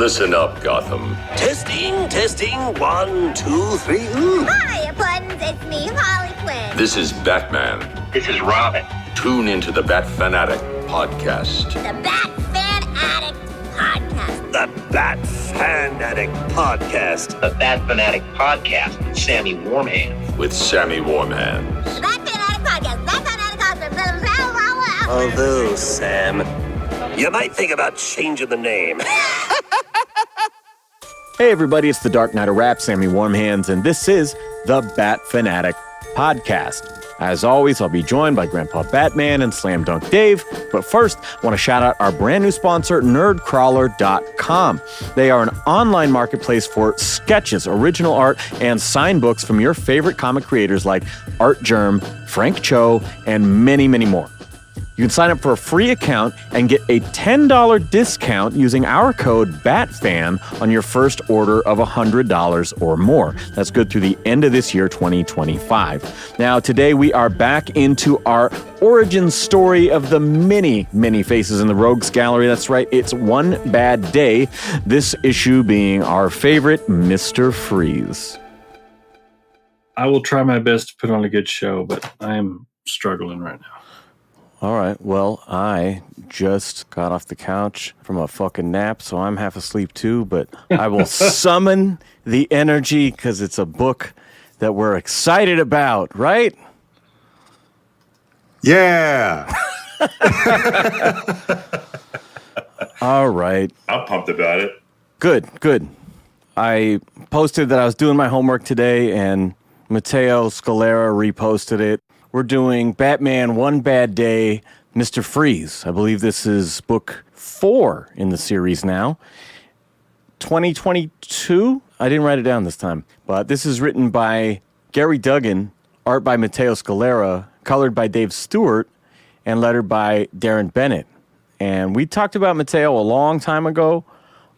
Listen up, Gotham. Testing, 1, 2, 3. Hiya, Buttons. It's me, Harley Quinn. This is Batman. This is Robin. Tune into the Bat Fanatic podcast. The Bat Fan Addict Podcast. The Bat Fanatic Podcast. The Bat Fanatic Podcast with Sammy Warmhands. With Sammy Warmhands. The Bat Fan Addict Podcast. Bat Fan Addict Podcast. Although, Sam, you might think about changing the name. Hey everybody, it's the Dark Knight of Rap, Sammy Warmhands, and this is the Bat Fanatic Podcast. As always, I'll be joined by Grandpa Batman and Slam Dunk Dave, but first, I want to shout out our brand new sponsor, nerdcrawler.com. They are an online marketplace for sketches, original art, and signed books from your favorite comic creators like Art Germ, Frank Cho, and many, many more. You can sign up for a free account and get a $10 discount using our code BATFAN on your first order of $100 or more. That's good through the end of this year, 2025. Now, today we are back into our origin story of the many, many faces in the Rogues Gallery. That's right, it's One Bad Day. This issue being our favorite, Mr. Freeze. I will try my best to put on a good show, but I am struggling right now. All right, well, I just got off the couch from a fucking nap, so I'm half asleep too, but I will summon the energy because it's a book that we're excited about, right? Yeah. All right. I'm pumped about it. Good. I posted that I was doing my homework today, and Matteo Scalera reposted it. We're doing Batman One Bad Day, Mr. Freeze. I believe this is book 4 in the series now. 2022? I didn't write it down this time. But this is written by Gary Duggan, art by Matteo Scalera, colored by Dave Stewart, and lettered by Darren Bennett. And we talked about Matteo a long time ago.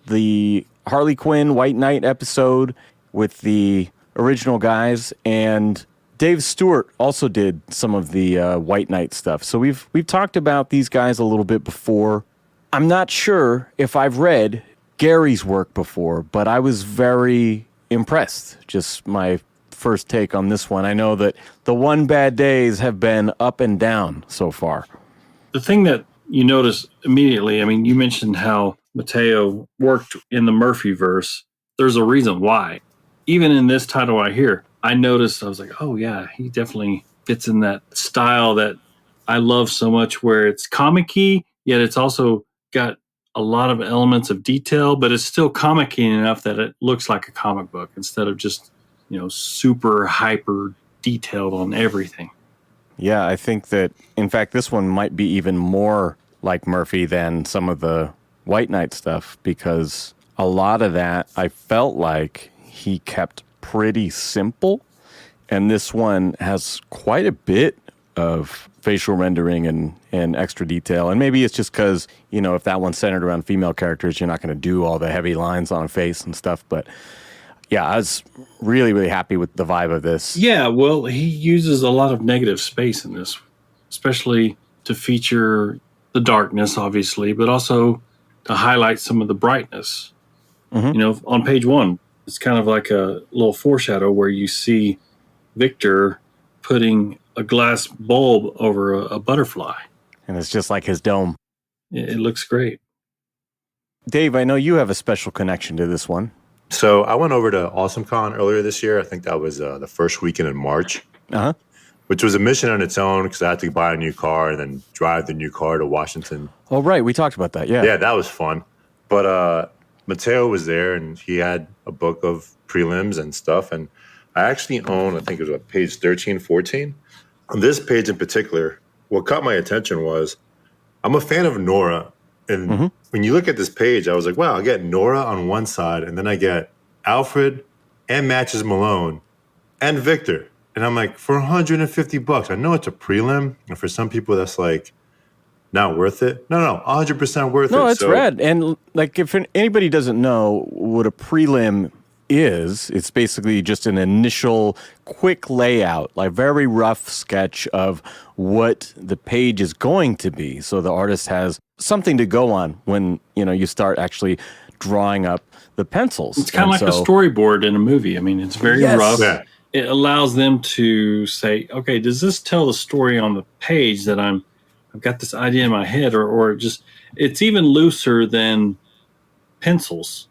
The Harley Quinn White Knight episode with the original guys, and Dave Stewart also did some of the White Knight stuff. So we've talked about these guys a little bit before. I'm not sure if I've read Gary's work before, but I was very impressed. Just my first take on this one. I know that the One Bad Days have been up and down so far. The thing that you notice immediately, I mean, you mentioned how Matteo worked in the Murphyverse. There's a reason why. Even in this title right here, I noticed, I was like, oh yeah, he definitely fits in that style that I love so much, where it's comic-y, yet it's also got a lot of elements of detail, but it's still comic-y enough that it looks like a comic book instead of just, super hyper detailed on everything. Yeah, I think that, in fact, this one might be even more like Murphy than some of the White Knight stuff, because a lot of that I felt like he kept pretty simple, and this one has quite a bit of facial rendering and extra detail. And maybe it's just because, if that one's centered around female characters, you're not going to do all the heavy lines on a face and stuff. But yeah, I was really, really happy with the vibe of this. Yeah, well, he uses a lot of negative space in this, especially to feature the darkness, obviously, but also to highlight some of the brightness. Mm-hmm. On page 1, it's kind of like a little foreshadow where you see Victor putting a glass bulb over a butterfly. And it's just like his dome. It looks great. Dave, I know you have a special connection to this one. So I went over to AwesomeCon earlier this year. I think that was the first weekend in March, which was a mission on its own because I had to buy a new car and then drive the new car to Washington. Oh, right. We talked about that. Yeah. Yeah, that was fun. But Matteo was there, and he had a book of prelims and stuff. And I actually own, I think it was page 13, 14. On this page in particular, what caught my attention was I'm a fan of Nora. And when you look at this page, I was like, wow, I get Nora on one side, and then I get Alfred and Matches Malone and Victor. And I'm like, for $150, I know it's a prelim. And for some people, that's like, not worth it? No, 100% worth it. No, it's rad. And like, if anybody doesn't know what a prelim is, it's basically just an initial quick layout, like very rough sketch of what the page is going to be. So the artist has something to go on when, you start actually drawing up the pencils. It's kind of like a storyboard in a movie. I mean, it's very Yes. rough. Yeah. It allows them to say, okay, does this tell the story on the page that I've got this idea in my head, or just, it's even looser than pencils.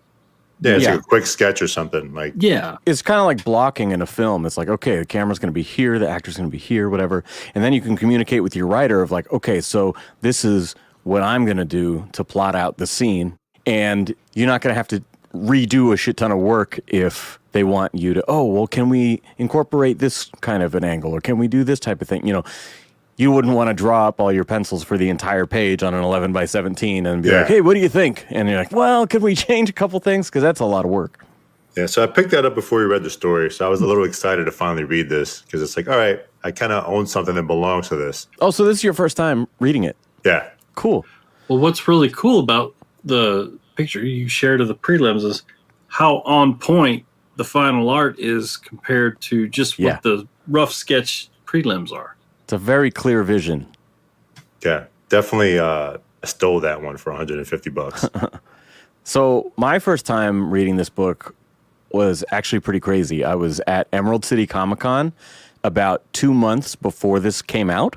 Yeah, it's Yeah. like a quick sketch or something. Like, Yeah. It's kind of like blocking in a film. It's like, okay, the camera's going to be here, the actor's going to be here, whatever. And then you can communicate with your writer of like, okay, so this is what I'm going to do to plot out the scene. And you're not going to have to redo a shit ton of work if they want you to, oh, well, can we incorporate this kind of an angle, or can we do this type of thing? You know, you wouldn't want to draw up all your pencils for the entire page on an 11 by 17 and be Yeah. like, hey, what do you think? And you're like, well, could we change a couple things? Because that's a lot of work. yeah, so I picked that up before we read the story. So I was a little excited to finally read this because it's like, all right, I kind of own something that belongs to this. Oh, so this is your first time reading it. Yeah. Cool. Well, what's really cool about the picture you shared of the prelims is how on point the final art is compared to just what Yeah. the rough sketch prelims are. It's a very clear vision. Yeah. Definitely stole that one for $150. So my first time reading this book was actually pretty crazy. I was at Emerald City Comic Con about 2 months before this came out,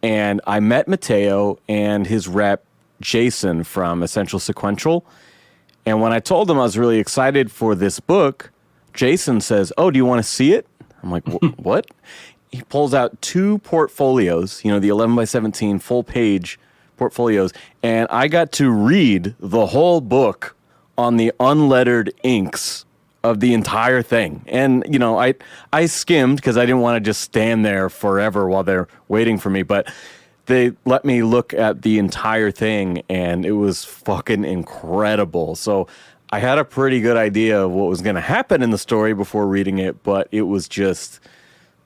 and I met Mateo and his rep, Jason, from Essential Sequential. And when I told him I was really excited for this book, Jason says, oh, do you want to see it? I'm like, what? He pulls out 2 portfolios, you know, the 11 by 17 full page portfolios, and I got to read the whole book on the unlettered inks of the entire thing. And, you know, I skimmed because I didn't want to just stand there forever while they're waiting for me, but they let me look at the entire thing, and it was fucking incredible. So I had a pretty good idea of what was going to happen in the story before reading it, but it was just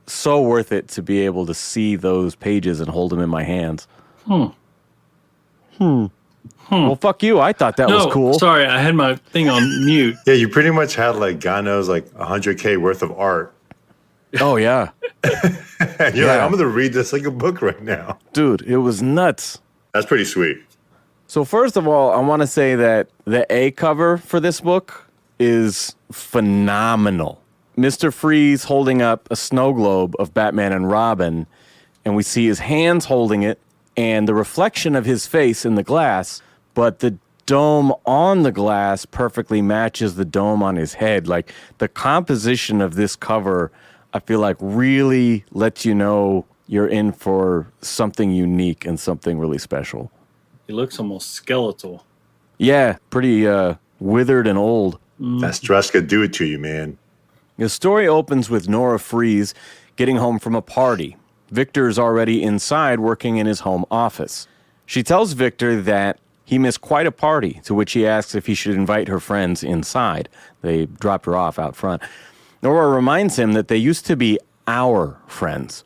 so worth it to be able to see those pages and hold them in my hands. Well, fuck you. I thought that was cool. Sorry, I had my thing on mute. Yeah, you pretty much had like, God knows, like 100K worth of art. Oh, yeah. And you're like, I'm going to read this like a book right now. Dude, it was nuts. That's pretty sweet. So first of all, I want to say that the A cover for this book is phenomenal. Mr. Freeze holding up a snow globe of Batman and Robin, and we see his hands holding it and the reflection of his face in the glass, but the dome on the glass perfectly matches the dome on his head. Like, the composition of this cover, I feel like, really lets you know you're in for something unique and something really special. He looks almost skeletal. Yeah, pretty withered and old. That stress could do it to you, man. The story opens with Nora Freeze getting home from a party. Victor's already inside working in his home office. She tells Victor that he missed quite a party, to which he asks if he should invite her friends inside. They dropped her off out front. Nora reminds him that they used to be our friends.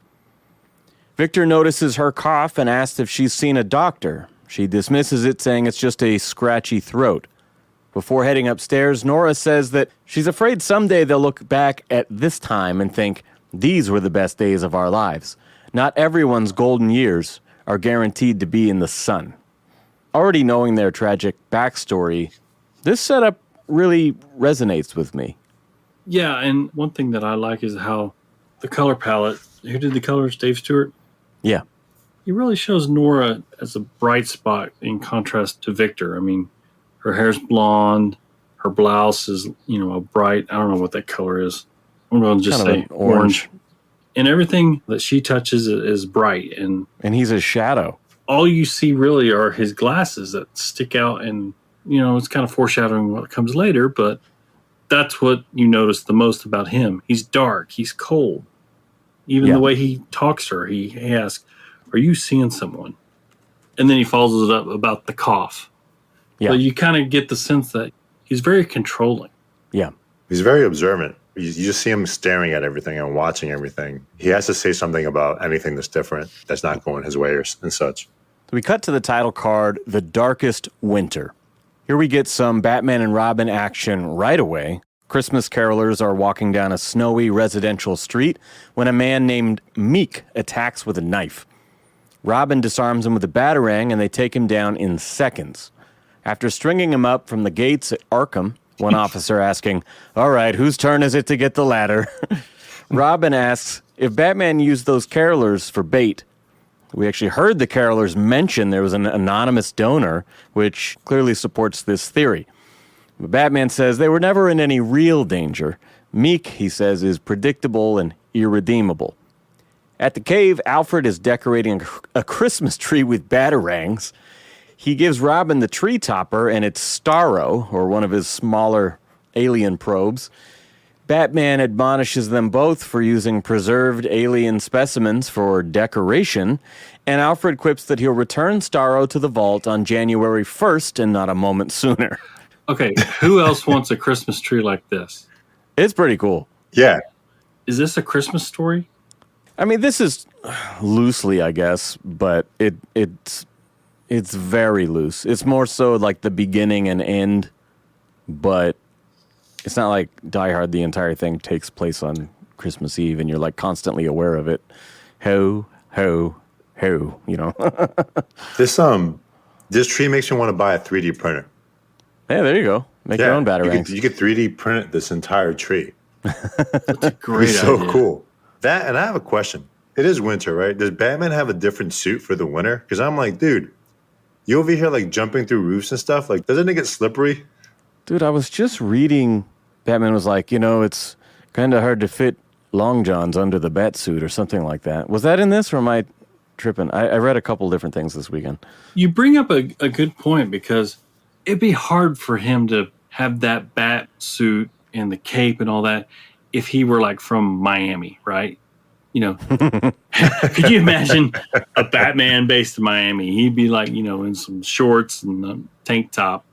Victor notices her cough and asks if she's seen a doctor. She dismisses it, saying it's just a scratchy throat. Before heading upstairs, Nora says that she's afraid someday they'll look back at this time and think, these were the best days of our lives. Not everyone's golden years are guaranteed to be in the sun. Already knowing their tragic backstory, this setup really resonates with me. Yeah, and one thing that I like is how the color palette, who did the colors? Dave Stewart? Yeah. He really shows Nora as a bright spot in contrast to Victor. I mean, her hair's blonde, her blouse is, a bright, I don't know what that color is. I'm going to just Kind of say an orange. And everything that she touches is bright. And And he's a shadow. all you see really are his glasses that stick out. And, it's kind of foreshadowing what comes later, but that's what you notice the most about him. He's dark. He's cold. Even Yeah. the way he talks to her, he asks, are you seeing someone? And then he follows it up about the cough. Yeah. So you kind of get the sense that he's very controlling. Yeah. He's very observant. You just see him staring at everything and watching everything. He has to say something about anything that's different, that's not going his way and such. We cut to the title card, The Darkest Winter. Here we get some Batman and Robin action right away. Christmas carolers are walking down a snowy residential street when a man named Meek attacks with a knife. Robin disarms him with a batarang and they take him down in seconds. After stringing him up from the gates at Arkham, one officer asking, "All right, whose turn is it to get the ladder?" Robin asks if Batman used those carolers for bait. We actually heard the carolers mention there was an anonymous donor, which clearly supports this theory. But Batman says they were never in any real danger. Meek, he says, is predictable and irredeemable. At the cave, Alfred is decorating a Christmas tree with batarangs. He gives Robin the tree topper, and it's Starro, or one of his smaller alien probes. Batman admonishes them both for using preserved alien specimens for decoration, and Alfred quips that he'll return Starro to the vault on January 1st and not a moment sooner. Okay, who else wants a Christmas tree like this? It's pretty cool. Yeah. Is this a Christmas story? I mean, this is loosely, I guess, but it's very loose. It's more so like the beginning and end, but it's not like Die Hard, the entire thing takes place on Christmas Eve and you're like constantly aware of it. Ho, ho, ho, you know. This tree makes me want to buy a 3D printer. Yeah, there you go. Make your own batarangs. You could 3D print this entire tree. That's a great It's so idea. cool. That, and I have a question. It is winter, right? Does Batman have a different suit for the winter? Because I'm like, dude, you over here like jumping through roofs and stuff. Like, doesn't it get slippery? Dude, I was just reading, Batman was like, it's kind of hard to fit long johns under the bat suit or something like that. Was that in this or am I tripping? I read a couple different things this weekend. You bring up a good point because it'd be hard for him to have that bat suit and the cape and all that if he were like from Miami, right? Could you imagine a Batman based in Miami? He'd be like, in some shorts and a tank top.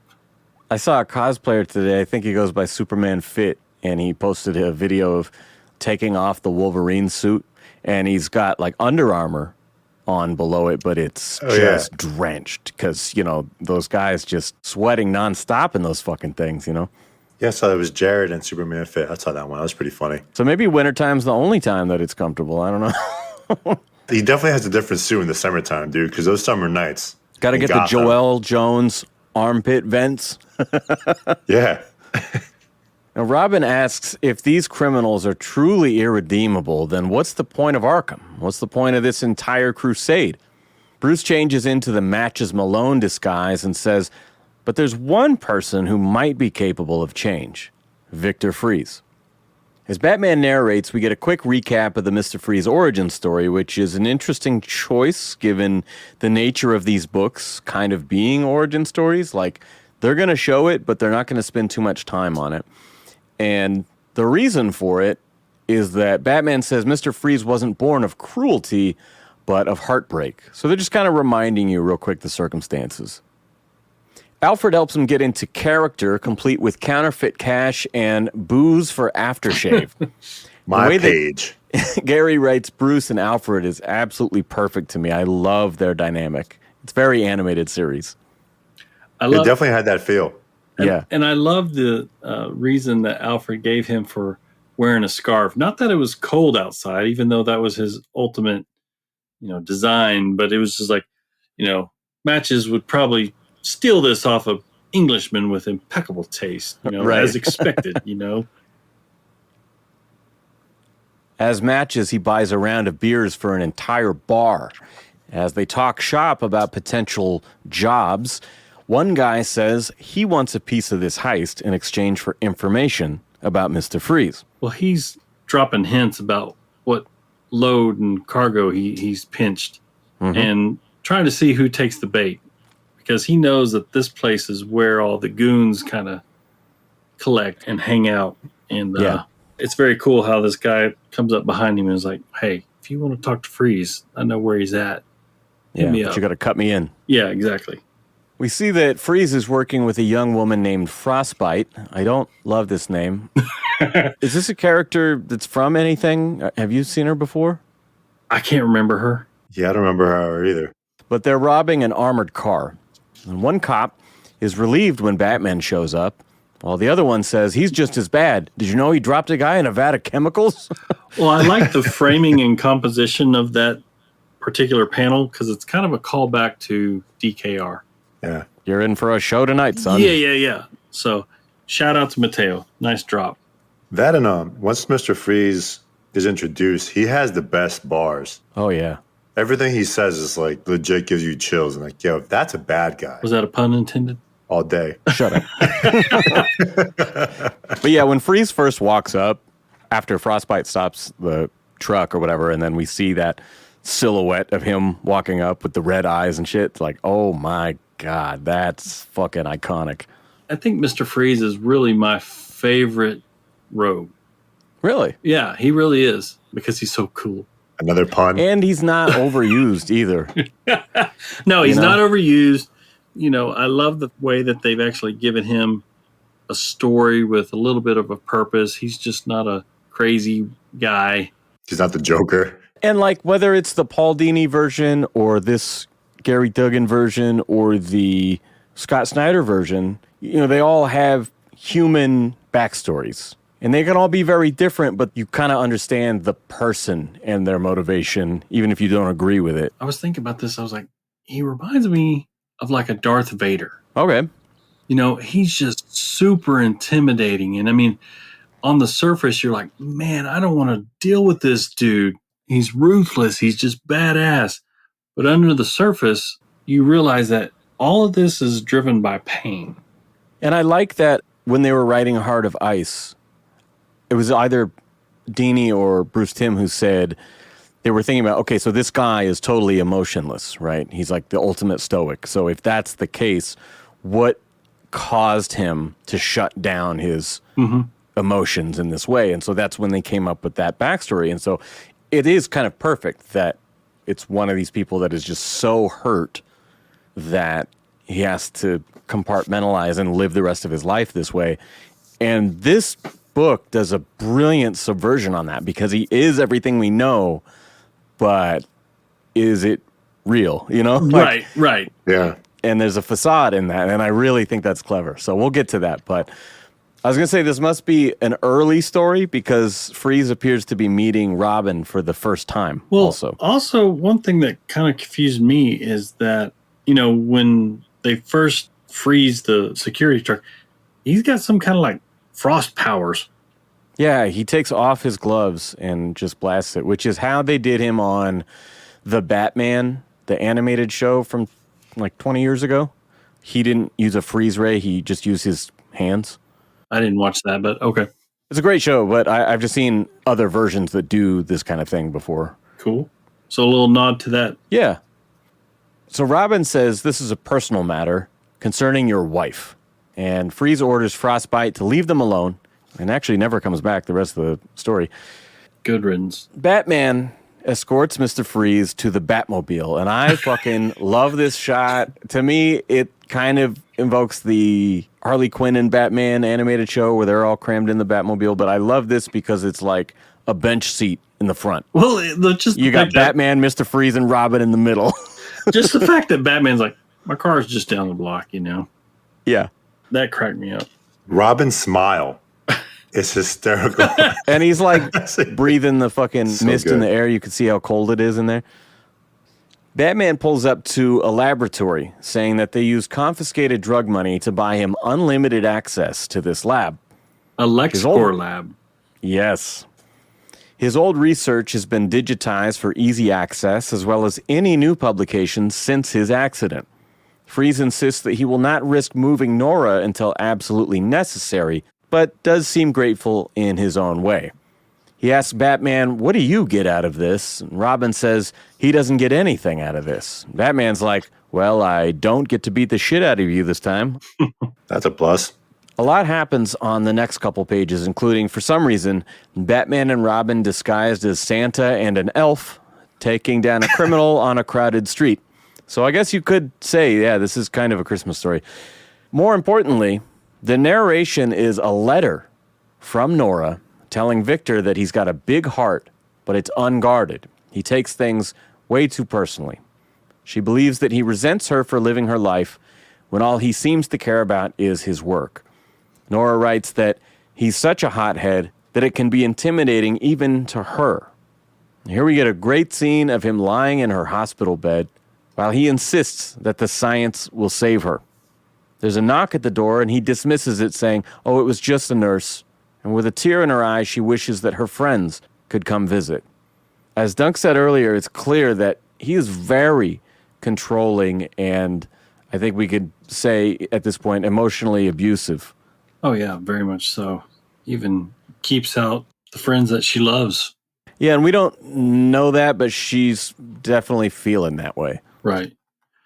I saw a cosplayer today, I think he goes by Superman Fit, and he posted a video of taking off the Wolverine suit, and he's got like Under Armour on below it, but it's just drenched because, those guys just sweating nonstop in those fucking things, Yeah, so it was Jared and Superman Fit. I saw that one. That was pretty funny. So maybe wintertime's the only time that it's comfortable. I don't know. He definitely has a different suit in the summertime, dude, because those summer nights. Got to in get Gotham. the Joel Jones armpit vents. Yeah. Now, Robin asks, if these criminals are truly irredeemable, then what's the point of Arkham? What's the point of this entire crusade? Bruce changes into the Matches Malone disguise and says, but there's one person who might be capable of change, Victor Fries. As Batman narrates, we get a quick recap of the Mr. Freeze origin story, which is an interesting choice given the nature of these books kind of being origin stories. Like, they're going to show it, but they're not going to spend too much time on it. And the reason for it is that Batman says Mr. Freeze wasn't born of cruelty, but of heartbreak. So they're just kind of reminding you real quick the circumstances. Alfred helps him get into character, complete with counterfeit cash and booze for aftershave. My page. Gary writes Bruce and Alfred is absolutely perfect to me. I love their dynamic. It's a very animated series. It definitely had that feel. Yeah. And I love the reason that Alfred gave him for wearing a scarf. Not that it was cold outside, even though that was his ultimate, design, but it was just like, Matches would probably steal this off of Englishmen with impeccable taste, Right. as expected, As Matches, he buys a round of beers for an entire bar. As they talk shop about potential jobs, one guy says he wants a piece of this heist in exchange for information about Mr. Freeze. Well, he's dropping hints about what load and cargo he's pinched and trying to see who takes the bait. Because he knows that this place is where all the goons kind of collect and hang out. And it's very cool how this guy comes up behind him and is like, hey, if you want to talk to Freeze, I know where he's at. Hit me but up. you got to cut me in. Yeah, exactly. We see that Freeze is working with a young woman named Frostbite. I don't love this name. Is this a character that's from anything? Have you seen her before? I can't remember her. Yeah, I don't remember her either. But they're robbing an armored car. And one cop is relieved when Batman shows up, while the other one says he's just as bad. Did you know he dropped a guy in a vat of chemicals? Well, I like the framing and composition of that particular panel because it's kind of a callback to DKR. Yeah. you're in for a show tonight, son. Yeah. So shout out to Mateo. Nice drop. That and once Mr. Freeze is introduced, he has the best bars. Oh, yeah. Everything he says is like legit gives you chills. And like, yo, that's a bad guy Was that a pun intended? all day. Shut up. But yeah, when Freeze first walks up, after Frostbite stops the truck or whatever, and then we see that silhouette of him walking up with the red eyes and shit, it's like, oh my God, that's fucking iconic. I think Mr. Freeze is really my favorite rogue. Really? Yeah, he really is because he's so cool. Another pun. And he's not overused either. No, he's You know? not overused. You know, I love the way that they've actually given him a story with a little bit of a purpose. He's just not a crazy guy. He's not the Joker. And like whether it's the Paul Dini version or this Gary Duggan version or the Scott Snyder version, you know, they all have human backstories. And they can all be very different, but you kind of understand the person and their motivation, even if you don't agree with it. I was thinking about this. I was like, he reminds me of like a Darth Vader. Okay. You know, he's just super intimidating. And I mean, on the surface, you're like, man, I don't want to deal with this dude. He's ruthless. He's just badass. But under the surface, you realize that all of this is driven by pain. And I like that when they were writing Heart of Ice, it was either Dini or Bruce Timm who said they were thinking about, okay, so this guy is totally emotionless, right? He's like the ultimate stoic. So if that's the case, what caused him to shut down his emotions in this way? And so that's when they came up with that backstory. And so it is kind of perfect that it's one of these people that is just so hurt that he has to compartmentalize and live the rest of his life this way. And this book does a brilliant subversion on that because he is everything we know, but is it real? You know? Like, Right. Yeah. and there's a facade in that, and I really think that's clever. So we'll get to that. But I was going to say this must be an early story because Freeze appears to be meeting Robin for the first time. Well, also, one thing that kind of confused me is that, you know, when they first freeze the security truck, he's got some kind of like frost powers. yeah, he takes off his gloves and just blasts it, which is how they did him on the Batman, the animated show from like 20 years ago. He didn't use a freeze ray. He just used his hands. I didn't watch that, but okay. It's a great show, but I've just seen other versions that do this kind of thing before. Cool. So a little nod to that. Yeah. So Robin says this is a personal matter concerning your wife. And Freeze orders Frostbite to leave them alone and actually never comes back the rest of the story. Good riddance. Batman escorts Mr. Freeze to the Batmobile, and I fucking love this shot. To me, it kind of invokes the Harley Quinn and Batman animated show where they're all crammed in the Batmobile, but I love this because it's like a bench seat in the front. Well, just You got Batman, Mr. Freeze, and Robin in the middle. just the fact that Batman's like, my car's just down the block, you know, Yeah. that cracked me up. Robin's smile is hysterical. And he's like breathing the fucking So mist in good. the air. You can see how cold it is in there. Batman pulls up to a laboratory saying that they use confiscated drug money to buy him unlimited access to this lab. A LexCorp lab. Yes. His old research has been digitized for easy access as well as any new publications since his accident. Freeze insists that he will not risk moving Nora until absolutely necessary, but does seem grateful in his own way. He asks Batman, what do you get out of this? And Robin says he doesn't get anything out of this. Batman's like, well, I don't get to beat the shit out of you this time. That's a plus. A lot happens on the next couple pages, including, for some reason, Batman and Robin disguised as Santa and an elf taking down a criminal on a crowded street. So I guess you could say, yeah, this is kind of a Christmas story. More importantly, the narration is a letter from Nora telling Victor that he's got a big heart, but it's unguarded. He takes things way too personally. She believes that he resents her for living her life when all he seems to care about is his work. Nora writes that he's such a hothead that it can be intimidating even to her. Here we get a great scene of him lying in her hospital bed while he insists that the science will save her. There's a knock at the door, and he dismisses it, saying, "Oh, it was just a nurse." And with a tear in her eye, she wishes that her friends could come visit. As Dunk said earlier, it's clear that he is very controlling and I think we could say at this point emotionally abusive. Oh, yeah, very much so. Even keeps out the friends that she loves. Yeah, and we don't know that, but she's definitely feeling that way. Right.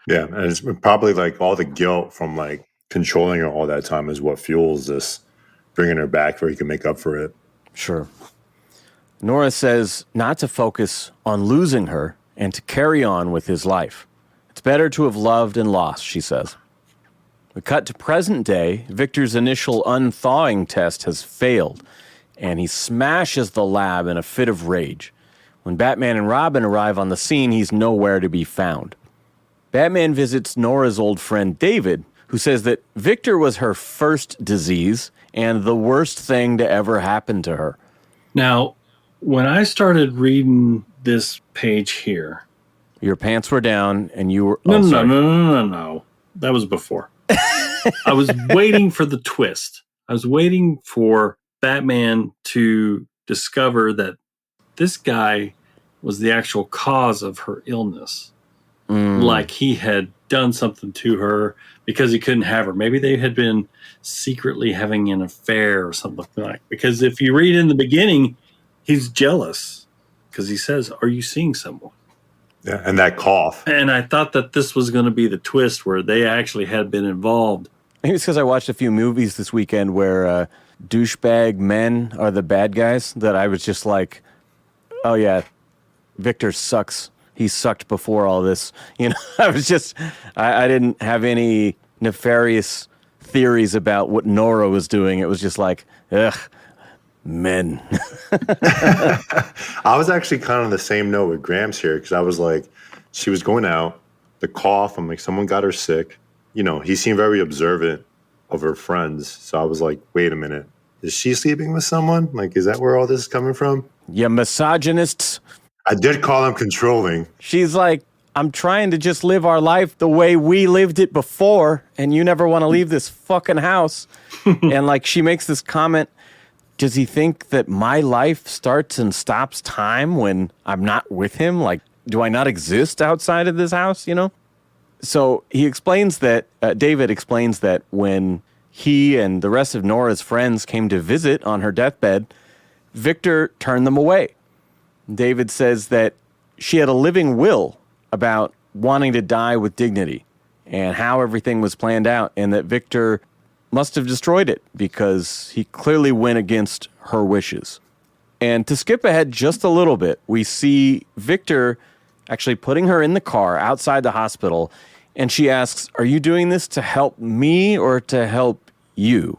Yeah, and it's probably like all the guilt from like controlling her all that time is what fuels this, bringing her back where he can make up for it. Sure. Nora says not to focus on losing her and to carry on with his life. It's better to have loved and lost, she says. We cut to present day. Victor's initial unthawing test has failed, and he smashes the lab in a fit of rage. When Batman and Robin arrive on the scene, he's nowhere to be found. Batman visits Nora's old friend David, who says that Victor was her first disease and the worst thing to ever happen to her. Now, when I started reading this page here... Your pants were down and you were... No. That was before. I was waiting for the twist. I was waiting for Batman to discover that this guy was the actual cause of her illness. Like he had done something to her because he couldn't have her. Maybe they had been secretly having an affair or something like that. Because if you read in the beginning, he's jealous because he says, "Are you seeing someone?" Yeah, and that cough. And I thought that this was going to be the twist where they actually had been involved. Maybe it's because I watched a few movies this weekend where douchebag men are the bad guys that I was just like, oh yeah, Victor sucks. He sucked before all this. You know, I was just, I didn't have any nefarious theories about what Nora was doing. It was just like, ugh, men. I was actually kind of the same note with Gramps here because I was like, she was going out, the cough, I'm like, someone got her sick. You know, he seemed very observant of her friends. So I was like, wait a minute, is she sleeping with someone? Like, is that where all this is coming from? You misogynists. I did call him controlling. She's like, I'm trying to just live our life the way we lived it before, and you never want to leave this fucking house. And like, she makes this comment, does he think that my life starts and stops time when I'm not with him? Like, do I not exist outside of this house, you know? So he explains that, David explains that when he and the rest of Nora's friends came to visit on her deathbed, Victor turned them away. David says that she had a living will about wanting to die with dignity and how everything was planned out, and that Victor must have destroyed it because he clearly went against her wishes. And to skip ahead just a little bit, we see Victor actually putting her in the car outside the hospital, and she asks, "Are you doing this to help me or to help you?"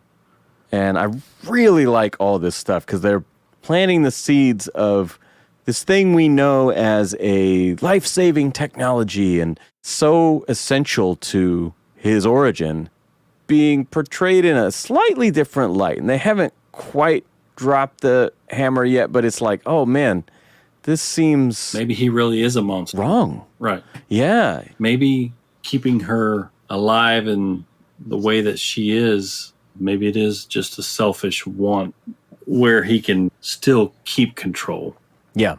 And I really like all this stuff because they're planting the seeds of this thing we know as a life-saving technology and so essential to his origin being portrayed in a slightly different light. And they haven't quite dropped the hammer yet, but it's like, oh man, this seems Maybe he really is a monster. wrong. Right. Yeah. Maybe keeping her alive in the way that she is, maybe it is just a selfish want where he can still keep control. Yeah.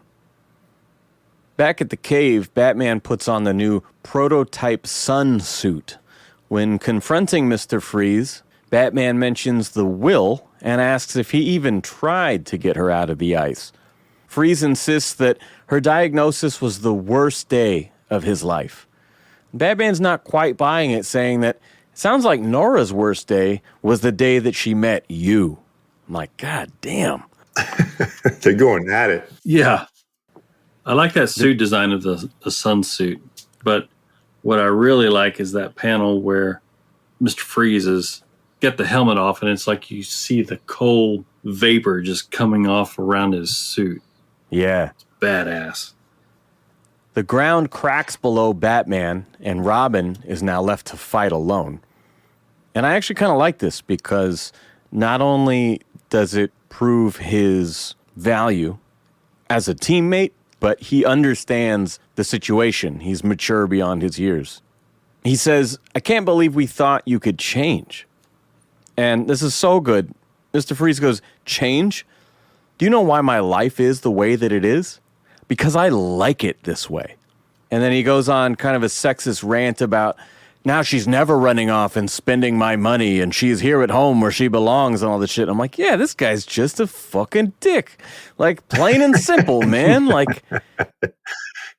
Back at the cave, Batman puts on the new prototype sun suit. When confronting Mr. Freeze, Batman mentions the will and asks if he even tried to get her out of the ice. Freeze insists that her diagnosis was the worst day of his life. Batman's not quite buying it, saying that it sounds like Nora's worst day was the day that she met you. I'm like, God damn. They're going at it. Yeah. I like that suit design of the sun suit, but what I really like is that panel where Mr. Freeze is get the helmet off and it's like you see the cold vapor just coming off around his suit. Yeah. Badass. The ground cracks below Batman, and Robin is now left to fight alone. And I actually kind of like this because not only does it prove his value as a teammate, but he understands the situation. He's mature beyond his years. He says, I can't believe we thought you could change. And this is so good. Mr. Freeze goes, change? Do you know why my life is the way that it is? Because I like it this way. And then he goes on kind of a sexist rant about now she's never running off and spending my money and she's here at home where she belongs and all this shit. I'm like, yeah, this guy's just a fucking dick. Like, plain and simple, man. Like,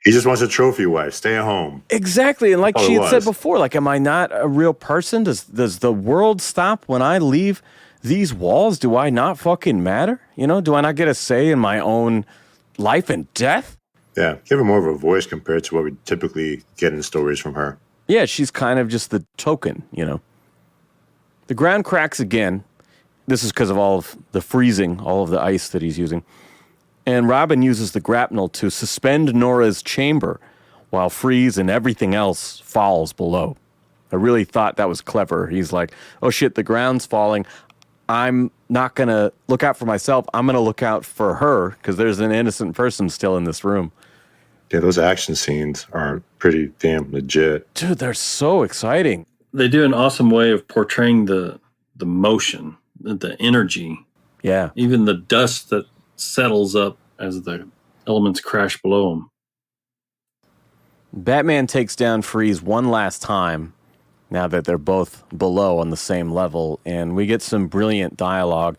He just wants a trophy wife. Stay at home. exactly. And like Oh, it she had said was. before, like, am I not a real person? Does the world stop when I leave these walls? Do I not fucking matter? You know, do I not get a say in my own life and death? Yeah, give her more of a voice compared to what we typically get in stories from her. Yeah, she's kind of just the token, you know. The ground cracks again. This is because of all of the freezing, all of the ice that he's using. And Robin uses the grapnel to suspend Nora's chamber while Freeze and everything else falls below. I really thought that was clever. He's like, oh shit, the ground's falling. I'm not going to look out for myself. I'm going to look out for her because there's an innocent person still in this room. Yeah, those action scenes are pretty damn legit. Dude, they're so exciting. They do an awesome way of portraying the motion, the energy, Yeah. even the dust that settles up as the elements crash below him. Batman takes down Freeze one last time now that they're both below on the same level, and we get some brilliant dialogue.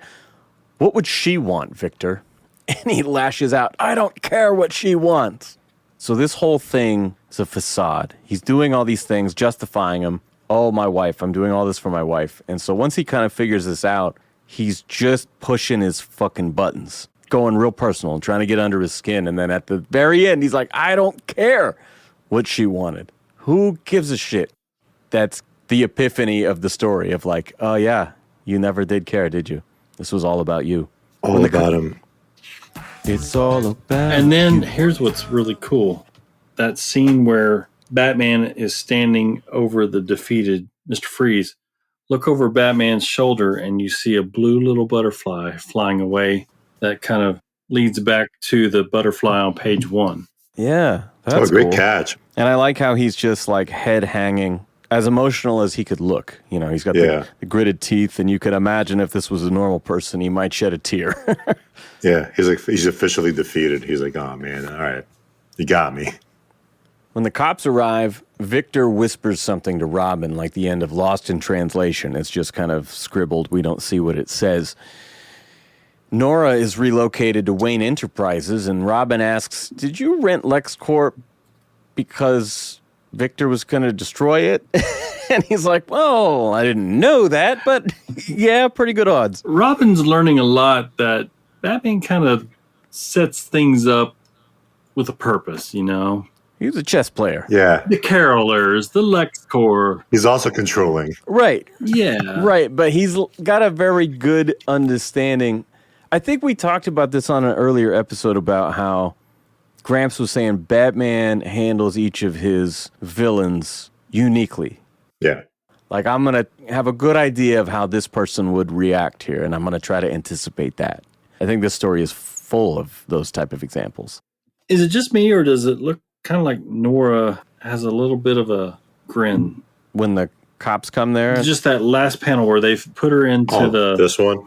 What would she want, Victor? And he lashes out, I don't care what she wants. So this whole thing is a facade. He's doing all these things, justifying them. Oh, my wife, I'm doing all this for my wife. And so once he kind of figures this out, he's just pushing his fucking buttons, going real personal and trying to get under his skin. And then at the very end, he's like, I don't care what she wanted. Who gives a shit? That's the epiphany of the story of like, oh yeah, you never did care, did you? This was all about you. All about him. It's all about And then here's what's really cool. That scene where Batman is standing over the defeated Mr. Freeze. Look over Batman's shoulder and you see a blue little butterfly flying away. That kind of leads back to the butterfly on page 1. Yeah, Oh, that's great cool. catch. And I like how he's just like head hanging, as emotional as he could look. You know, he's got Yeah. the gritted teeth, and you could imagine if this was a normal person, he might shed a tear. Yeah, he's officially defeated. He's like, oh man, all right, you got me. When the cops arrive, Victor whispers something to Robin, like the end of Lost in Translation. It's just kind of scribbled. We don't see what it says. Nora is relocated to Wayne Enterprises, and Robin asks, did you rent LexCorp because Victor was going to destroy it? And he's like, well, I didn't know that, but yeah, pretty good odds. Robin's learning a lot that Batman kind of sets things up with a purpose, you know? He's a chess player. Yeah, The Carolers, the LexCorp. he's also controlling. Right. Yeah. Right, but he's got a very good understanding. I think we talked about this on an earlier episode about how Gramps was saying Batman handles each of his villains uniquely. Yeah, Like, I'm going to have a good idea of how this person would react here, and I'm going to try to anticipate that. I think this story is full of those type of examples. Is it just me, or does it look kind of like Nora has a little bit of a grin? When the cops come there, Just that last panel where they've put her into this one.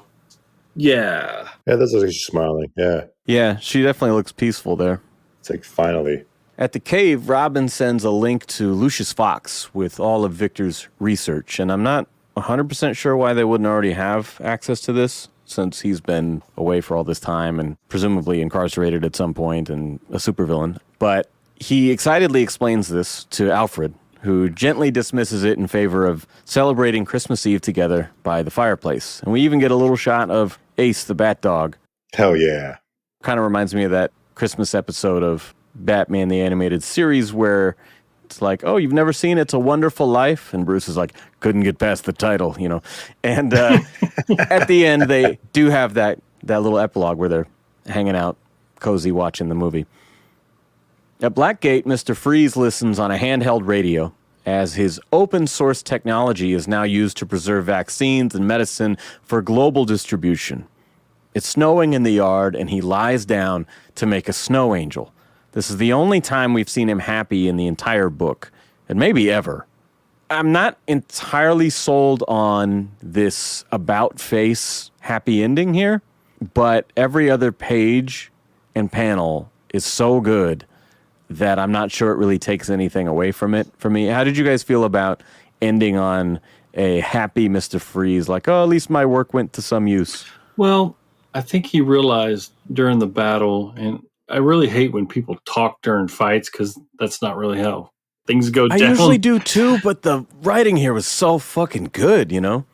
Yeah. Yeah, that's like she's smiling. Yeah, yeah, she definitely looks peaceful there. it's like finally. At the cave, Robin sends a link to Lucius Fox with all of Victor's research, and I'm not 100% sure why they wouldn't already have access to this, since he's been away for all this time and presumably incarcerated at some point and a supervillain. But he excitedly explains this to Alfred, who gently dismisses it in favor of celebrating Christmas Eve together by the fireplace. And we even get a little shot of Ace, the bat dog. Hell yeah. Kind of reminds me of that Christmas episode of Batman the Animated Series where it's like, oh, you've never seen It's a Wonderful Life? And Bruce is like, couldn't get past the title, you know. And at the end, they do have that little epilogue where they're hanging out, cozy, watching the movie. At Blackgate, Mr. Freeze listens on a handheld radio as his open source technology is now used to preserve vaccines and medicine for global distribution. It's snowing in the yard, and he lies down to make a snow angel. This is the only time we've seen him happy in the entire book, and maybe ever. I'm not entirely sold on this about face happy ending here, but every other page and panel is so good that I'm not sure it really takes anything away from it for me. How did you guys feel about ending on a happy Mr. Freeze? Like, oh, at least my work went to some use. Well, I think he realized during the battle, and I really hate when people talk during fights because that's not really how things go down. I usually do too, but the writing here was so fucking good, you know?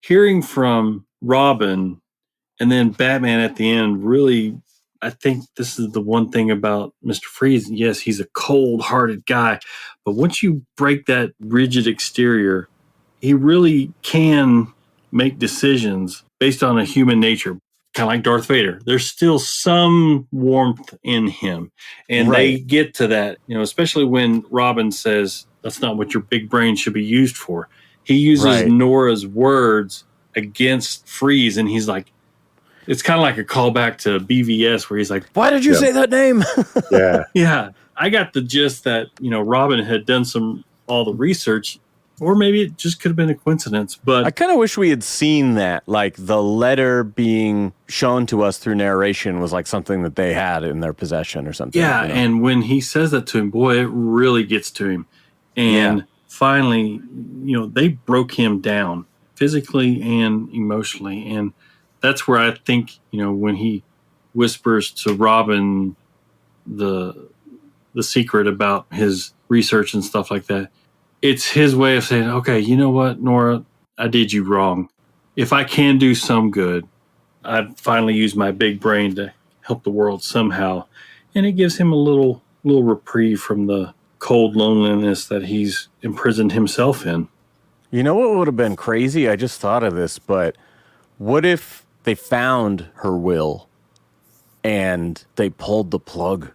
Hearing from Robin and then Batman at the end really, I think this is the one thing about Mr. Freeze. Yes, he's a cold-hearted guy, but once you break that rigid exterior, he really can make decisions based on a human nature, kind of like Darth Vader. There's still some warmth in him, and they get to that, especially when Robin says, that's not what your big brain should be used for. He uses Nora's words against Freeze, and he's like, it's kind of like a callback to BVS where he's like, why did you say that name? Yeah. Yeah. I got the gist that, Robin had done all the research, or maybe it just could have been a coincidence. But I kind of wish we had seen that, like the letter being shown to us through narration was like something that they had in their possession or something. Yeah. And when he says that to him, boy, it really gets to him. And finally, they broke him down physically and emotionally. And that's where I think, when he whispers to Robin the secret about his research and stuff like that, it's his way of saying, okay, you know what, Nora, I did you wrong. If I can do some good, I'd finally use my big brain to help the world somehow. And it gives him a little reprieve from the cold loneliness that he's imprisoned himself in. You know what would have been crazy? I just thought of this, but what if they found her will and they pulled the plug?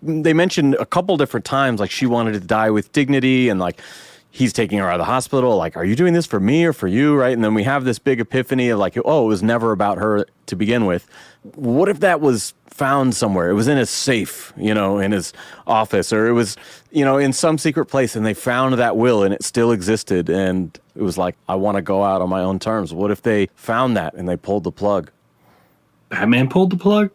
They mentioned a couple different times, like she wanted to die with dignity, and like he's taking her out of the hospital. Like, are you doing this for me or for you? Right. And then we have this big epiphany of like, oh, it was never about her to begin with. What if that was found somewhere? It was in his safe, in his office, or it was, in some secret place, and they found that will and it still existed. And it was like, I want to go out on my own terms. What if they found that and they pulled the plug? Batman pulled the plug?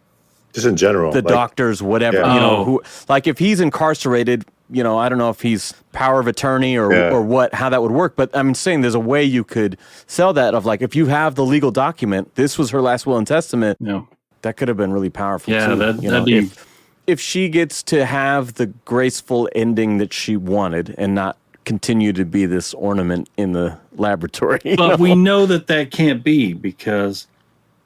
Just in general. The doctors, whatever, who, like if he's incarcerated, I don't know if he's power of attorney or what, how that would work. But I'm saying there's a way you could sell that of like, if you have the legal document, this was her last will and testament. Yeah. That could have been really powerful. Yeah, too, that'd be. If she gets to have the graceful ending that she wanted and not continue to be this ornament in the laboratory. But we know that can't be, because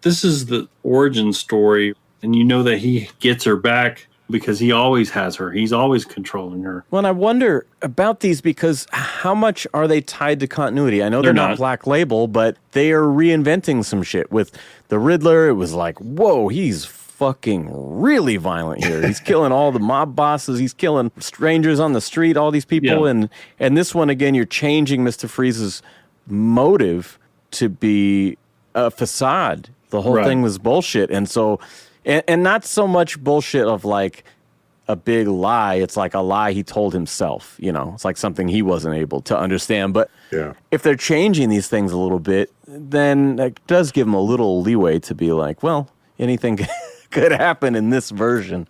this is the origin story. And that he gets her back because he always has her. He's always controlling her. Well, and I wonder about these because how much are they tied to continuity? I know they're not Black Label, but they are reinventing some shit. With the Riddler, it was like, whoa, he's fucking really violent here. He's killing all the mob bosses. He's killing strangers on the street, all these people. Yeah. And this one, again, you're changing Mr. Freeze's motive to be a facade. The whole thing was bullshit. And so... And not so much bullshit of like a big lie. It's like a lie he told himself, It's like something he wasn't able to understand. But if they're changing these things a little bit, then that does give him a little leeway to be like, well, anything could happen in this version.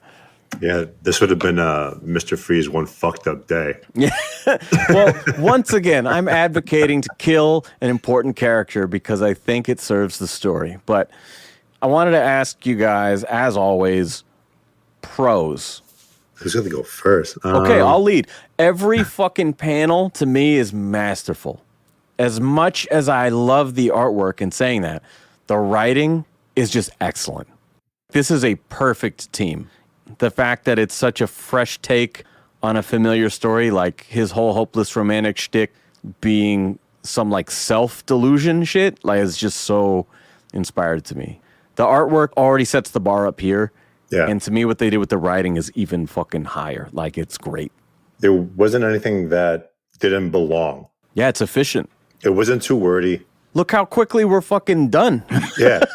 Yeah, this would have been Mr. Freeze one fucked up day. Yeah. Well, once again, I'm advocating to kill an important character because I think it serves the story. But I wanted to ask you guys, as always, pros. Who's going to go first? Okay, I'll lead. Every fucking panel to me is masterful. As much as I love the artwork and saying that, the writing is just excellent. This is a perfect team. The fact that it's such a fresh take on a familiar story, like his whole hopeless romantic shtick being some like self-delusion shit, like is just so inspired to me. The artwork already sets the bar up here. Yeah. And to me, what they did with the writing is even fucking higher. Like, it's great. There wasn't anything that didn't belong. Yeah, it's efficient. It wasn't too wordy. Look how quickly we're fucking done. Yeah.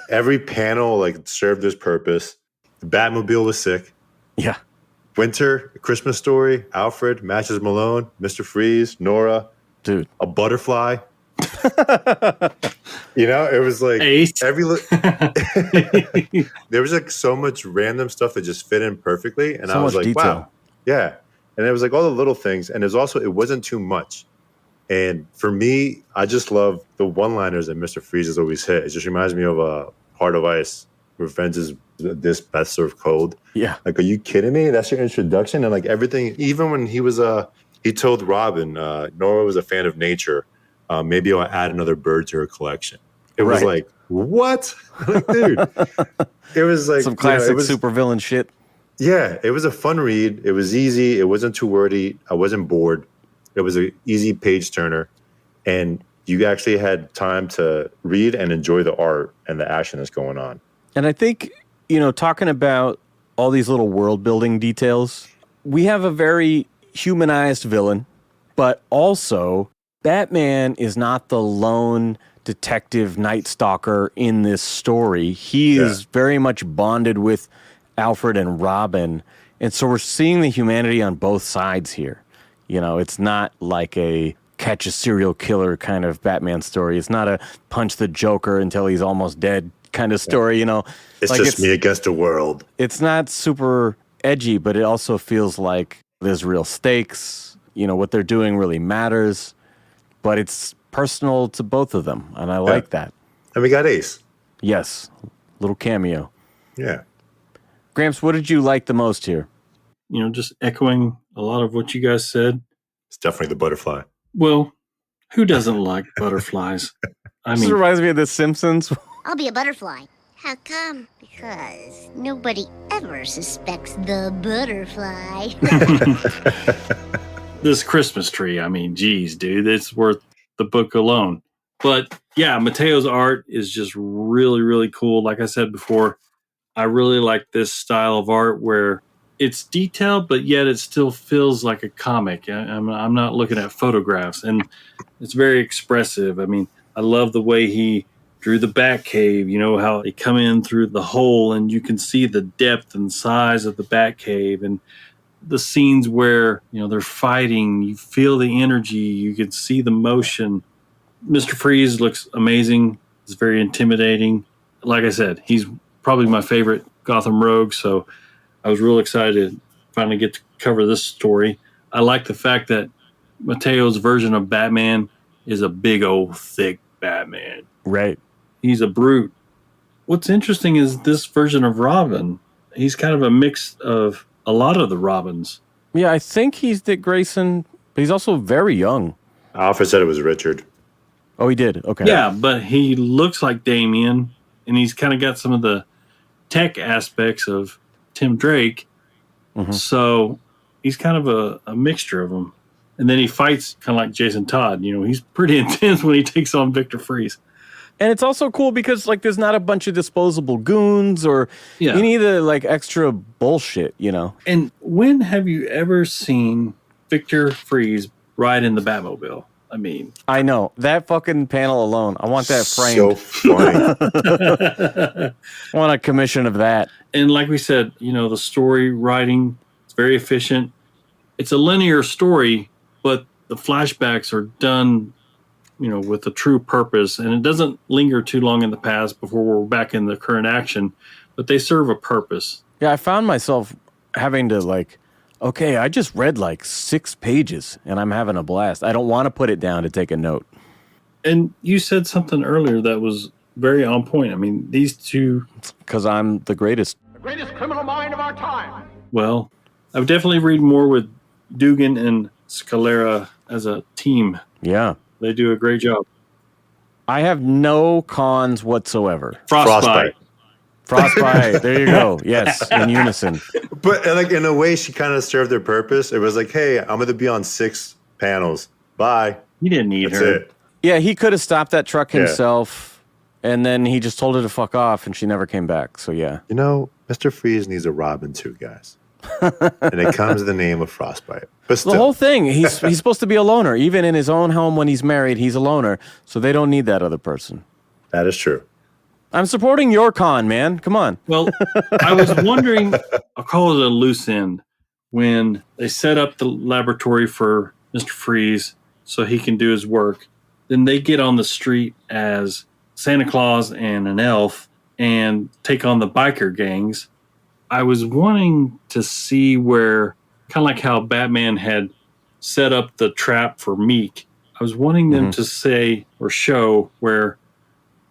Every panel, served its purpose. The Batmobile was sick. Yeah. Winter, Christmas Story, Alfred, Matches Malone, Mr. Freeze, Nora, Dude. a butterfly. It was like Ace. there was like so much random stuff that just fit in perfectly, and So I was much like, detail. wow, yeah. And it was like all the little things, and it wasn't too much. And for me, I just love the one-liners that Mr. Freeze has always hit. It just reminds me of Heart of Ice, revenge is this best served cold. Yeah. Like, are you kidding me? That's your introduction, and like everything. Even when he told Robin, Nora was a fan of nature. Maybe I'll add another bird to her collection. It was Right. like, what? Like, dude. It was like Some classic it was, supervillain shit. Yeah, it was a fun read. It was easy. It wasn't too wordy. I wasn't bored. It was an easy page turner, and you actually had time to read and enjoy the art and the action that's going on. And I think, talking about all these little world building details, we have a very humanized villain, but also Batman is not the lone detective night stalker in this story. He is very much bonded with Alfred and Robin. And so we're seeing the humanity on both sides here. It's not like a catch a serial killer kind of Batman story. It's not a punch the Joker until he's almost dead kind of story, It's Like, just me against the world. It's not super edgy, but it also feels like there's real stakes. What they're doing really matters, but it's personal to both of them. And I like that. And we got Ace. Yes. Little cameo. Yeah. Gramps, what did you like the most here? Just echoing a lot of what you guys said. It's definitely the butterfly. Well, who doesn't like butterflies? I This mean, reminds me of The Simpsons. I'll be a butterfly. How come? Because nobody ever suspects the butterfly. this Christmas tree, I mean, geez, dude, it's worth the book alone. But yeah, Mateo's art is just really, really cool. Like I said before, I really like this style of art where it's detailed, but yet it still feels like a comic. I'm not looking at photographs, and it's very expressive. I mean, I love the way he drew the Batcave, how they come in through the hole and you can see the depth and size of the Batcave, and the scenes where, they're fighting, you feel the energy, you can see the motion. Mr. Freeze looks amazing. It's very intimidating. Like I said, he's probably my favorite Gotham rogue, so I was real excited to finally get to cover this story. I like the fact that Mateo's version of Batman is a big old thick Batman. Right. He's a brute. What's interesting is this version of Robin. He's kind of a mix of a lot of the Robins. Yeah, I think he's Dick Grayson, but he's also very young. Alfred said it was Richard. Oh, he did? Okay. Yeah, but he looks like Damian, and he's kind of got some of the tech aspects of Tim Drake. Mhm. So he's kind of a mixture of them. And then he fights kind of like Jason Todd. He's pretty intense when he takes on Victor Freeze. And it's also cool because, there's not a bunch of disposable goons or any of the, extra bullshit, And when have you ever seen Victor Freeze ride in the Batmobile? I mean, I know. That fucking panel alone. I want that framed. So funny. I want a commission of that. and like we said, the story writing, it's very efficient. It's a linear story, but the flashbacks are done, with a true purpose, and it doesn't linger too long in the past before we're back in the current action, but they serve a purpose. Yeah, I found myself having to, okay, I just read 6 pages and I'm having a blast. I don't want to put it down to take a note. And you said something earlier that was very on point. I mean, these two, Because I'm the greatest. well, I would definitely read more with Dugan and Scalera as a team. Yeah. They do a great job. I have no cons whatsoever. Frostbite. Frostbite. There you go. Yes, in unison. But in a way, she kind of served their purpose. It was like, hey, I'm going to be on 6 panels. Bye. You didn't need That's her. it. Yeah, he could have stopped that truck himself, and then he just told her to fuck off, and she never came back. So, yeah. Mr. Freeze needs a Robin too, guys. And it comes in the name of Frostbite. But still, The whole thing, he's supposed to be a loner. Even in his own home when he's married, he's a loner. So they don't need that other person. that is true. I'm supporting your con, man. Come on. Well, I was wondering, I'll call it a loose end. when they set up the laboratory for Mr. Freeze so he can do his work. Then they get on the street as Santa Claus and an elf and take on the biker gangs. I was wanting to see where, kind of like how Batman had set up the trap for Meek, I was wanting them to say or show where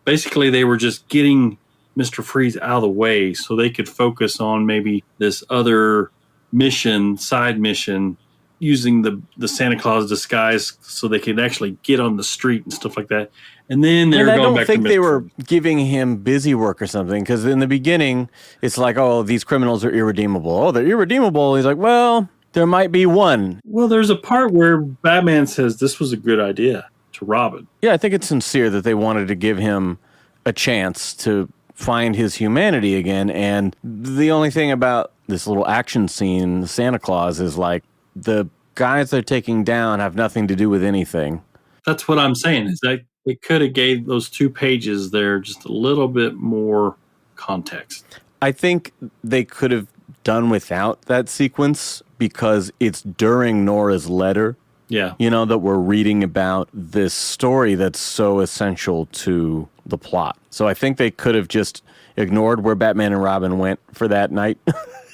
basically they were just getting Mr. Freeze out of the way so they could focus on maybe this other mission, side mission, using the Santa Claus disguise so they could actually get on the street and stuff like that. And then they're going back to I don't think Mr. they were giving him busy work or something, because in the beginning, it's like, oh, these criminals are irredeemable. Oh, they're irredeemable. He's like, well, there might be one. Well, there's a part where Batman says this was a good idea to Robin. Yeah, I think it's sincere that they wanted to give him a chance to find his humanity again. And the only thing about this little action scene, Santa Claus, is like the guys they're taking down have nothing to do with anything. That's what I'm saying, is that we could have gave those 2 pages there just a little bit more context. I think they could have done without that sequence because it's during Nora's letter, Yeah. that we're reading about this story that's so essential to the plot. So I think they could have just ignored where Batman and Robin went for that night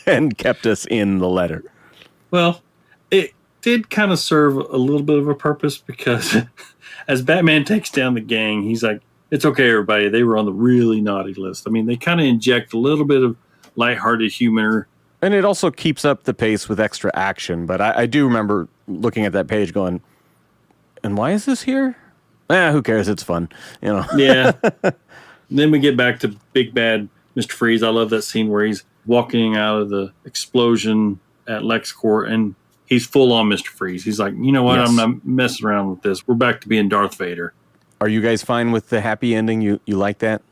and kept us in the letter. Well, it did kind of serve a little bit of a purpose because as Batman takes down the gang, he's like, it's okay, everybody. They were on the really naughty list. I mean, they kind of inject a little bit of lighthearted humor. And it also keeps up the pace with extra action. But I do remember looking at that page going, and why is this here? Who cares? It's fun. Yeah. Then we get back to Big Bad Mr. Freeze. I love that scene where he's walking out of the explosion at LexCorp and he's full on Mr. Freeze. He's like, you know what? Yes. I'm not messing around with this. We're back to being Darth Vader. Are you guys fine with the happy ending? You like that?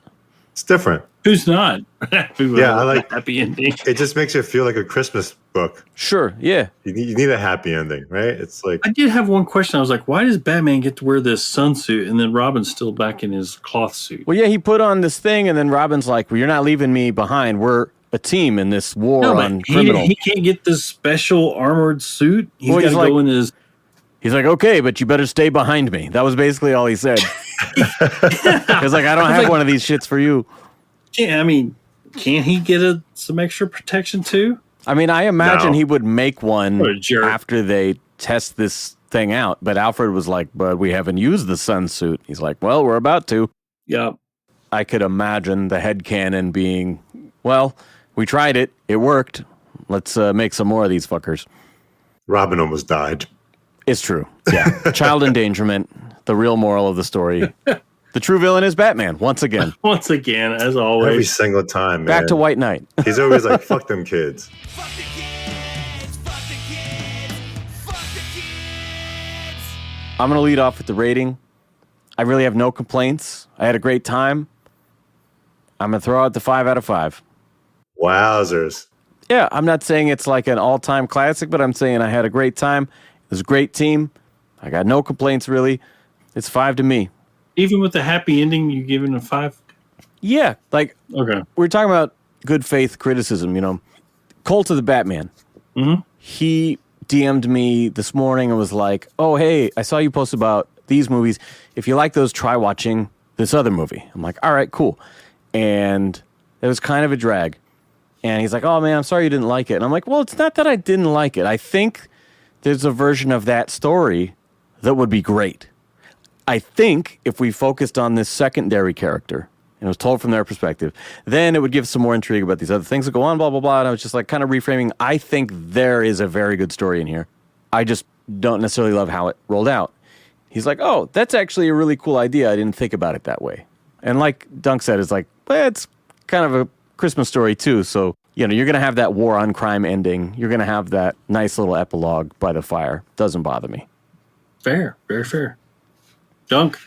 It's different. Who's not? Yeah, I like happy ending. it. Just makes it feel like a Christmas book. Sure, yeah. You need a happy ending, right? It's like, I did have one question. I was like, why does Batman get to wear this sunsuit and then Robin's still back in his cloth suit? Well, yeah, he put on this thing, and then Robin's like, well, you're not leaving me behind. We're a team in this war on criminals. He can't get this special armored suit. He's Well, got he's to go in his... He's like, okay, but you better stay behind me. That was basically all he said. He's like, I don't have one of these shits for you. Yeah, I mean, can't he get some extra protection too? I mean, I imagine No. he would make one What a jerk. after they test this thing out. But Alfred was like, but we haven't used the sunsuit. He's like, well, we're about to. Yeah. I could imagine the headcanon being, well, we tried it. It worked. Let's make some more of these fuckers. Robin almost died. It's true. Yeah. Child endangerment, the real moral of the story. The true villain is Batman, once again. Once again, as Every always. single time, man. Back to White Knight. He's always like, fuck them kids. I'm going to lead off with the rating. I really have no complaints. I had a great time. I'm going to throw out the 5 out of 5. Wowzers. Yeah, I'm not saying it's like an all-time classic, but I'm saying I had a great time. It was a great team. I got no complaints, really. It's 5 to me. Even with the happy ending, you giving a 5? Yeah, like Okay. we're talking about good faith criticism, Cult of the Batman. Mm-hmm. He DM'd me this morning and was like, oh, hey, I saw you post about these movies. If you like those, try watching this other movie. I'm like, all right, cool. And it was kind of a drag. And he's like, oh, man, I'm sorry you didn't like it. And I'm like, well, it's not that I didn't like it. I think there's a version of that story that would be great. I think if we focused on this secondary character and it was told from their perspective, then it would give some more intrigue about these other things that go on, blah, blah, blah. And I was just like kind of reframing. I think there is a very good story in here. I just don't necessarily love how it rolled out. He's like, oh, that's actually a really cool idea. I didn't think about it that way. And like Dunk said, it's like, well, it's kind of a Christmas story too. So, you're going to have that war on crime ending. You're going to have that nice little epilogue by the fire. Doesn't bother me. Fair. Very fair. Dunk.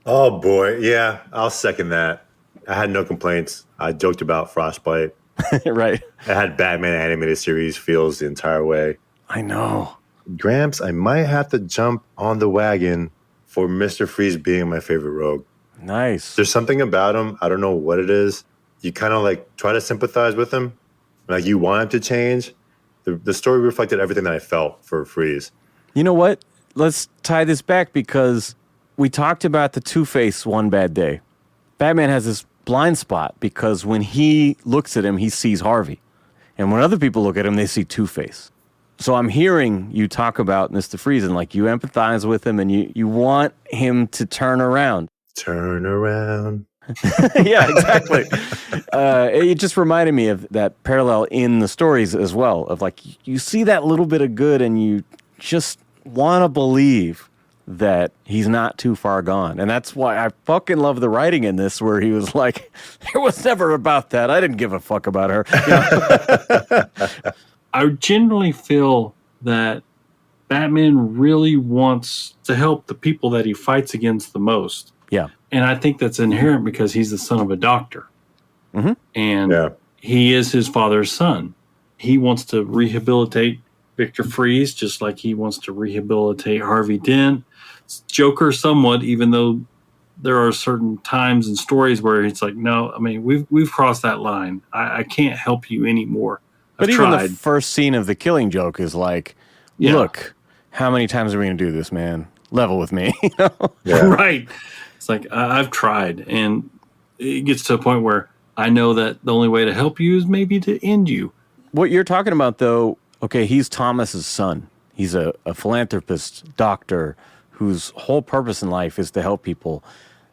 Oh, boy. Yeah, I'll second that. I had no complaints. I joked about Frostbite. Right. I had Batman animated series feels the entire way. I know. Gramps, I might have to jump on the wagon for Mr. Freeze being my favorite rogue. Nice. There's something about him. I don't know what it is. You kind of like try to sympathize with him. Like you want him to change. The story reflected everything that I felt for Freeze. You know what? Let's tie this back because we talked about the Two-Face One Bad Day. Batman has this blind spot because when he looks at him, he sees Harvey. And when other people look at him, they see Two-Face. So I'm hearing you talk about Mr. Freeze and like you empathize with him and you want him to turn around. Turn around. Yeah, exactly. It just reminded me of that parallel in the stories as well of like you see that little bit of good and you just want to believe that he's not too far gone. And that's why I fucking love the writing in this where he was like, it was never about that. I didn't give a fuck about her. You know? I generally feel that Batman really wants to help the people that he fights against the most. Yeah. And I think that's inherent because he's the son of a doctor. Mm-hmm. And he is his father's son. He wants to rehabilitate Victor Freeze just like he wants to rehabilitate Harvey Dent. Joker somewhat, even though there are certain times and stories where it's like, no, I mean, we've crossed that line. I can't help you anymore. But I've even tried. the first scene of the Killing Joke is like, look, how many times are we going to do this, man? Level with me. You know? Right. It's like, I've tried. And it gets to a point where I know that the only way to help you is maybe to end you. What you're talking about, though, okay, he's Thomas's son. He's a philanthropist, doctor, whose whole purpose in life is to help people.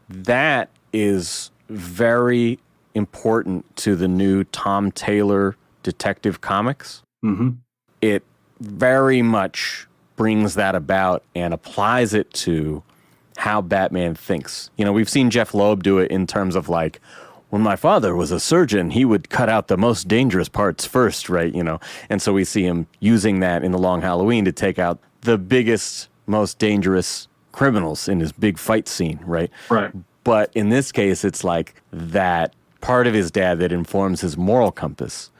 That is very important to the new Tom Taylor Detective Comics. Mm-hmm. It very much brings that about and applies it to how Batman thinks. You know, we've seen Jeff Loeb do it in terms of like, when my father was a surgeon, he would cut out the most dangerous parts first, right? You know, and so we see him using that in The Long Halloween to take out the biggest, most dangerous criminals in his big fight scene, right? Right. But in this case, it's like that part of his dad that informs his moral compass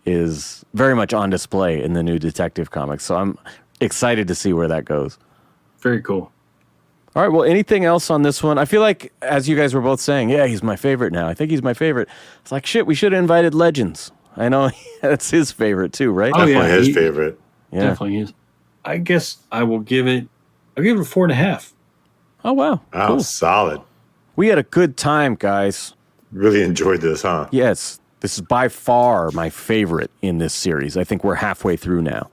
is very much on display in the new Detective Comics. So I'm excited to see where that goes. Very cool. All right, well, anything else on this one? I feel like, as you guys were both saying, yeah, he's my favorite now. I think he's my favorite. It's like, shit, we should have invited Legends. I know that's his favorite too, right? Oh, Definitely his favorite. Yeah. Definitely is. I guess I'll give it a 4.5. Oh, wow. Wow, Cool. solid. We had a good time, guys. Really enjoyed this, huh? Yes, this is by far my favorite in this series. I think we're halfway through now.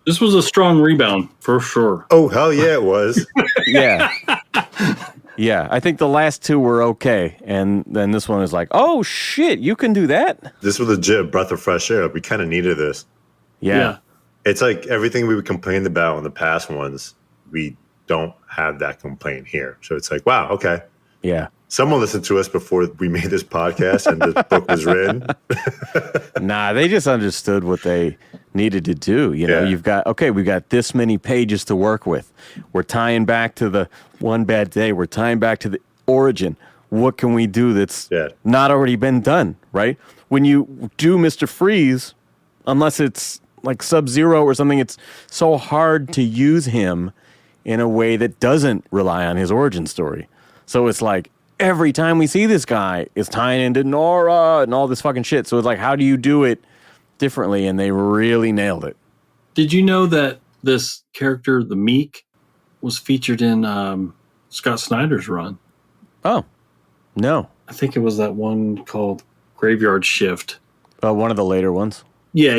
This was a strong rebound for sure. Oh, hell yeah, it was. Yeah. Yeah, I think the last two were okay. And then this one is like, oh, shit, you can do that? This was legit a breath of fresh air. We kind of needed this. Yeah. It's like everything we complained about in the past ones, we don't have that complaint here. So it's like, wow, okay. Yeah. Someone listened to us before we made this podcast and the book was written. Nah, they just understood what they needed to do. You know, Yeah. we've got this many pages to work with. We're tying back to the One Bad Day. We're tying back to the origin. What can we do that's not already been done, right? When you do Mr. Freeze, unless it's like Sub-Zero or something, it's so hard to use him in a way that doesn't rely on his origin story. So it's like, every time we see this guy is tying into Nora and all this fucking shit. So it's like, how do you do it differently? And they really nailed it. Did you know that this character, the Meek, was featured in Scott Snyder's run? Oh, no. I think it was that one called Graveyard Shift. One of the later ones. Yeah.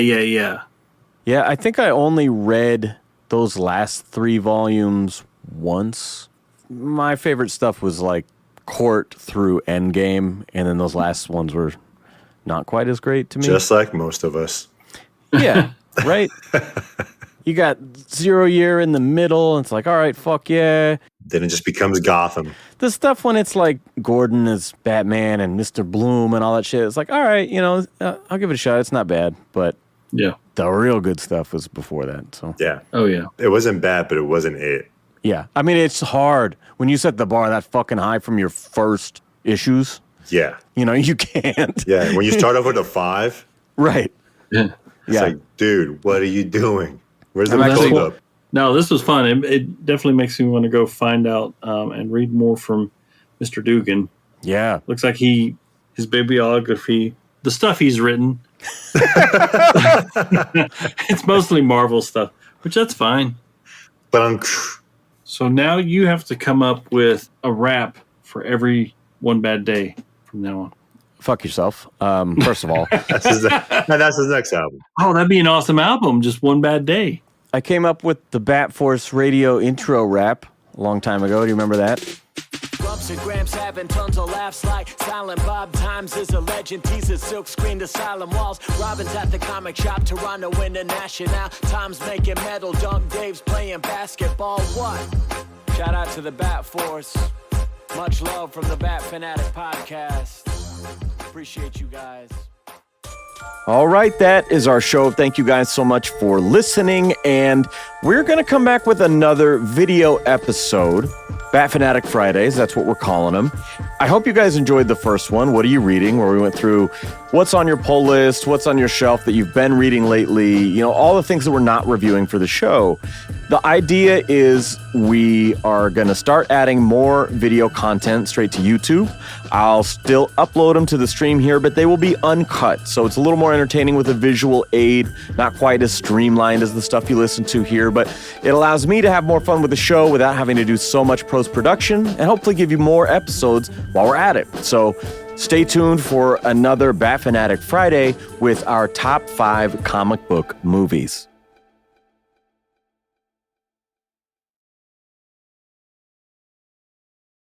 Yeah, I think I only read those last 3 volumes once. My favorite stuff was like Court through Endgame, and then those last ones were not quite as great to me. Just like most of us. Yeah, right? You got 0 Year in the middle, and it's like, all right, fuck yeah. Then it just becomes Gotham. The stuff when it's like Gordon as Batman and Mr. Bloom and all that shit, it's like, all right, you know, I'll give it a shot. It's not bad, but yeah, the real good stuff was before that. So yeah. Oh, yeah. It wasn't bad, but it wasn't it. yeah, I mean, it's hard when you set the bar that fucking high from your first issues. Yeah. You know, you can't. Yeah, when you start off with a 5, Right. Yeah. it's Yeah. like, dude, what are you doing? Where's the I'm actually- build up? No, this was fun. It definitely makes me want to go find out and read more from Mr. Dugan. Yeah. Looks like his bibliography, the stuff he's written, It's mostly Marvel stuff, which that's fine. But So now you have to come up with a rap for every One Bad Day from now on. Fuck yourself. First of all, that's his next album. Oh, that'd be an awesome album. Just One Bad Day. I came up with the Bat Force radio intro rap a long time ago. Do you remember that? Grumps and Gramps having tons of laughs like Silent Bob Times is a legend. Teases silk screened asylum walls. Robin's at the comic shop. Toronto International. Tom's making metal. Dunk Dave's playing basketball. What? Shout out to the Bat Force. Much love from the Bat Fanatic podcast. Appreciate you guys. All right, that is our show. Thank you guys so much for listening. And we're going to come back with another video episode. Bat Fanatic Fridays, that's what we're calling them. I hope you guys enjoyed the first one, What Are You Reading?, where we went through what's on your pull list, what's on your shelf that you've been reading lately, you know, all the things that we're not reviewing for the show. The idea is we are going to start adding more video content straight to YouTube. I'll still upload them to the stream here, but they will be uncut. So it's a little more entertaining with a visual aid, not quite as streamlined as the stuff you listen to here, but it allows me to have more fun with the show without having to do so much post-production and hopefully give you more episodes while we're at it. So stay tuned for another Bat Fanatic Friday with our top 5 comic book movies.